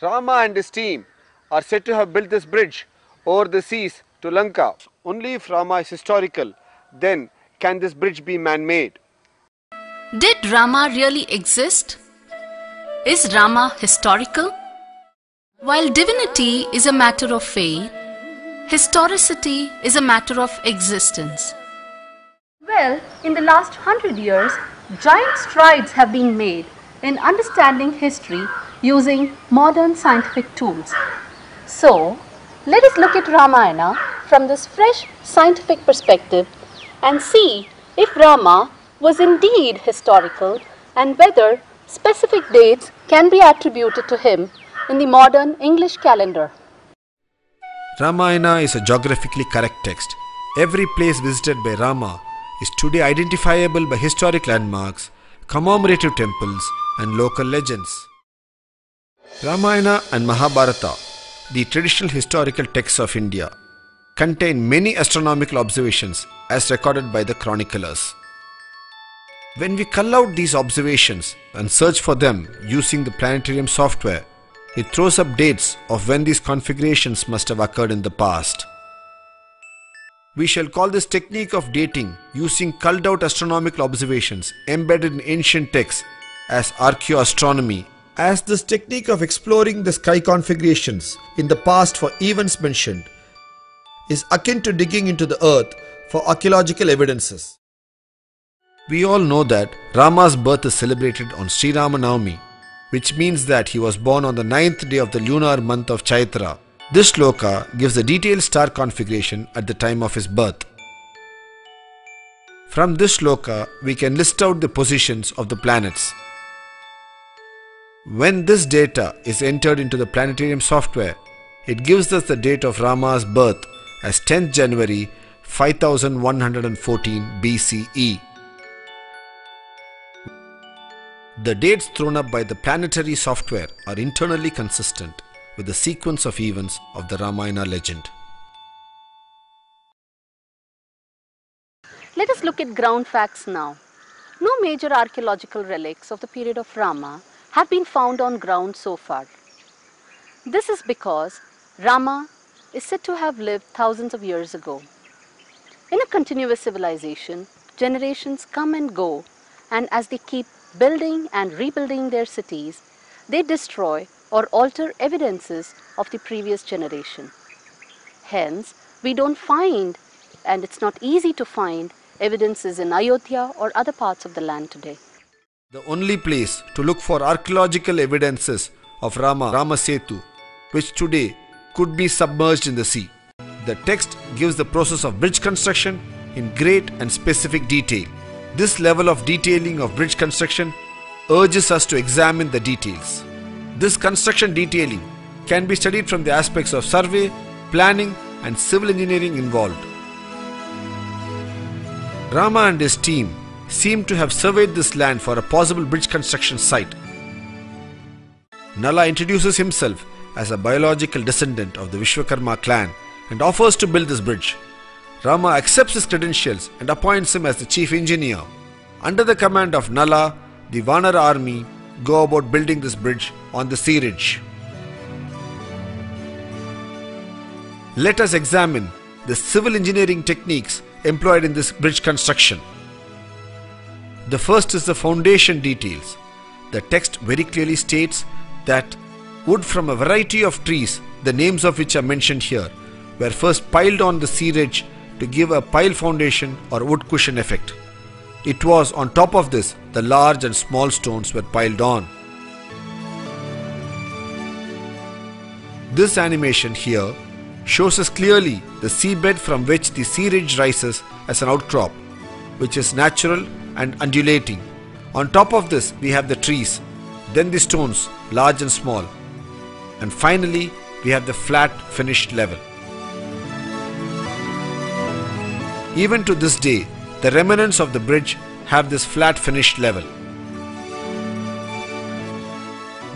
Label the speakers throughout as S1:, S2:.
S1: Rama and his team are said to have built this bridge over the seas to Lanka. Only if Rama is historical, then can this bridge be man-made.
S2: Did Rama really exist? Is Rama historical? While divinity is a matter of faith, historicity is a matter of existence.
S3: Well, in the last 100 years, giant strides have been made in understanding history using modern scientific tools. So, let us look at Ramayana from this fresh scientific perspective and see if Rama was indeed historical and whether specific dates can be attributed to him in the modern English calendar.
S4: Ramayana is a geographically correct text. Every place visited by Rama is today identifiable by historic landmarks, commemorative temples, and local legends. Ramayana and Mahabharata, the traditional historical texts of India, contain many astronomical observations as recorded by the chroniclers. When we cull out these observations and search for them using the planetarium software, it throws up dates of when these configurations must have occurred in the past. We shall call this technique of dating using culled out astronomical observations embedded in ancient texts as archaeoastronomy, as this technique of exploring the sky configurations in the past for events mentioned is akin to digging into the earth for archaeological evidences. We all know that Rama's birth is celebrated on Sri Ramanavami, which means that he was born on the 9th day of the lunar month of Chaitra. This shloka gives a detailed star configuration at the time of his birth. From this shloka, we can list out the positions of the planets. When this data is entered into the planetarium software, it gives us the date of Rama's birth as 10th January 5114 BCE. The dates thrown up by the planetary software are internally consistent with the sequence of events of the Ramayana legend.
S3: Let us look at ground facts now. No major archaeological relics of the period of Rama have been found on ground so far. This is because Rama is said to have lived thousands of years ago. In a continuous civilization, generations come and go, and as they keep building and rebuilding their cities, they destroy or alter evidences of the previous generation. Hence, we don't find, and it's not easy to find, evidences in Ayodhya or other parts of the land today.
S4: The only place to look for archaeological evidences of Ramasethu, which today could be submerged in the sea. The text gives the process of bridge construction in great and specific detail. This level of detailing of bridge construction urges us to examine the details. This construction detailing can be studied from the aspects of survey, planning, and civil engineering involved. Rama and his team seem to have surveyed this land for a possible bridge construction site. Nala introduces himself as a biological descendant of the Vishwakarma clan and offers to build this bridge. Rama accepts his credentials and appoints him as the chief engineer. Under the command of Nala, the Vanara army go about building this bridge on the sea ridge. Let us examine the civil engineering techniques employed in this bridge construction. The first is the foundation details. The text very clearly states that wood from a variety of trees, the names of which are mentioned here, were first piled on the sea ridge to give a pile foundation or wood cushion effect. It was on top of this the large and small stones were piled on. This animation here shows us clearly the seabed from which the sea ridge rises as an outcrop, which is natural and undulating. On top of this we have the trees, then the stones, large and small, and finally we have the flat finished level. Even to this day, the remnants of the bridge have this flat finished level.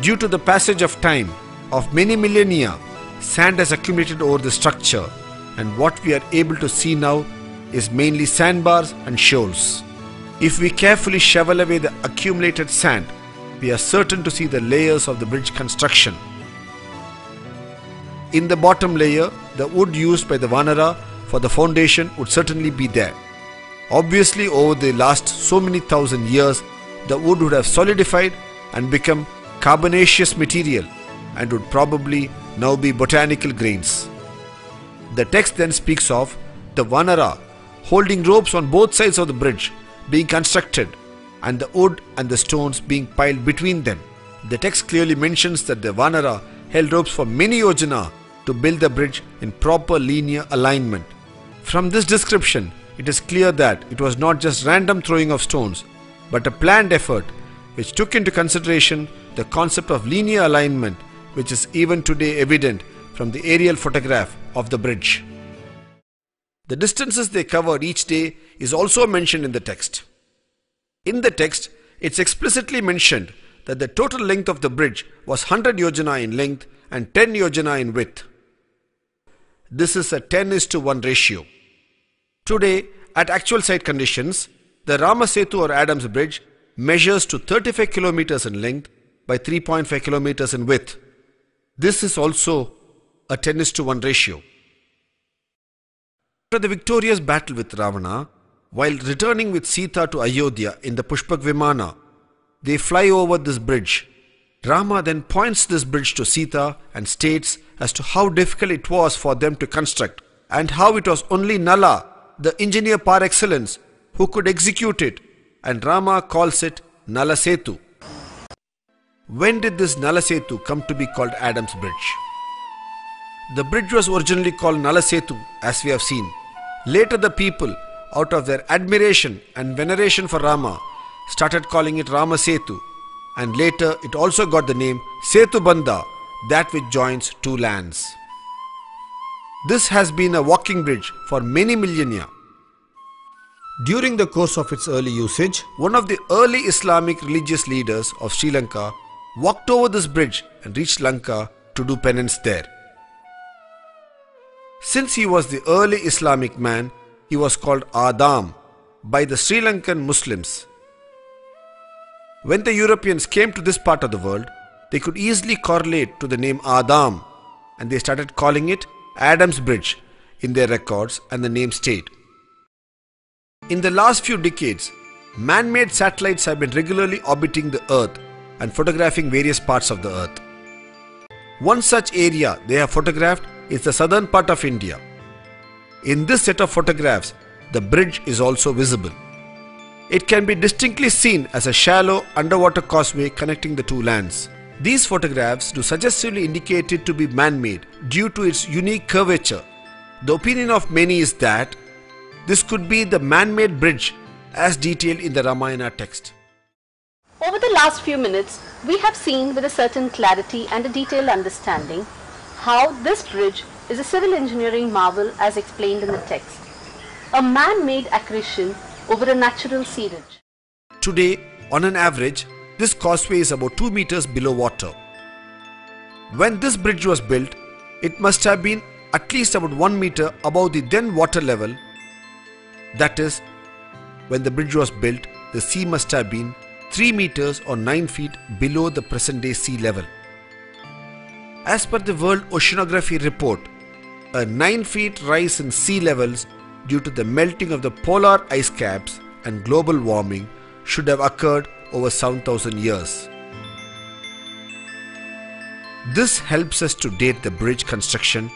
S4: Due to the passage of time of many millennia, sand has accumulated over the structure, and what we are able to see now is mainly sandbars and shoals. If we carefully shovel away the accumulated sand, we are certain to see the layers of the bridge construction. In the bottom layer, the wood used by the Vanara for the foundation would certainly be there. Obviously, over the last so many thousand years, the wood would have solidified and become carbonaceous material and would probably now be botanical grains. The text then speaks of the Vanara holding ropes on both sides of the bridge being constructed and the wood and the stones being piled between them. The text clearly mentions that the Vanara held ropes for many yojana to build the bridge in proper linear alignment. From this description, it is clear that it was not just random throwing of stones, but a planned effort which took into consideration the concept of linear alignment, which is even today evident from the aerial photograph of the bridge. The distances they covered each day is also mentioned in the text. In the text, it's explicitly mentioned that the total length of the bridge was 100 yojana in length and 10 yojana in width. This is a 10:1 ratio. Today, at actual site conditions, the Ramasethu or Adams Bridge measures to 35 kilometers in length by 3.5 kilometers in width. This is also a 10:1 ratio. After the victorious battle with Ravana, while returning with Sita to Ayodhya in the Pushpak Vimana, they fly over this bridge. Rama then points this bridge to Sita and states as to how difficult it was for them to construct and how it was only Nala, the engineer par excellence, who could execute it, and Rama calls it Nalasethu. When did this Nalasethu come to be called Adams Bridge? The bridge was originally called Nalasethu, as we have seen. Later the people, out of their admiration and veneration for Rama, started calling it Ramasethu, and later it also got the name Setu Bandha, that which joins two lands. This has been a walking bridge for many millennia. During the course of its early usage, one of the early Islamic religious leaders of Sri Lanka walked over this bridge and reached Lanka to do penance there. Since he was the early Islamic man, he was called Adam by the Sri Lankan Muslims. When the Europeans came to this part of the world, they could easily correlate to the name Adam, and they started calling it Adams Bridge in their records, and the name stayed. In the last few decades, man-made satellites have been regularly orbiting the Earth and photographing various parts of the Earth. One such area they have photographed is the southern part of India. In this set of photographs, the bridge is also visible. It can be distinctly seen as a shallow underwater causeway connecting the two lands. These photographs do suggestively indicate it to be man-made due to its unique curvature. The opinion of many is that this could be the man-made bridge as detailed in the Ramayana text.
S3: Over the last few minutes, we have seen with a certain clarity and a detailed understanding how this bridge is a civil engineering marvel as explained in the text, a man-made accretion over a natural sea ridge.
S4: Today, on an average, this causeway is about 2 meters below water. When this bridge was built, it must have been at least about 1 meter above the then water level. That is, when the bridge was built, the sea must have been 3 meters or 9 feet below the present day sea level. As per the World Oceanography Report, a 9 feet rise in sea levels due to the melting of the polar ice caps and global warming should have occurred over 7,000 years. This helps us to date the bridge construction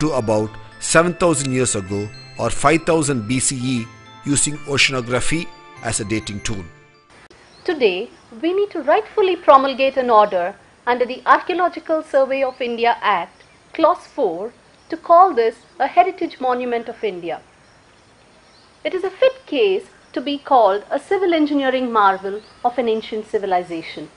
S4: to about 7,000 years ago or 5000 BCE using oceanography as a dating tool.
S3: Today, we need to rightfully promulgate an order under the Archaeological Survey of India Act, Clause 4, to call this a Heritage Monument of India. It is a fit case to be called a civil engineering marvel of an ancient civilization.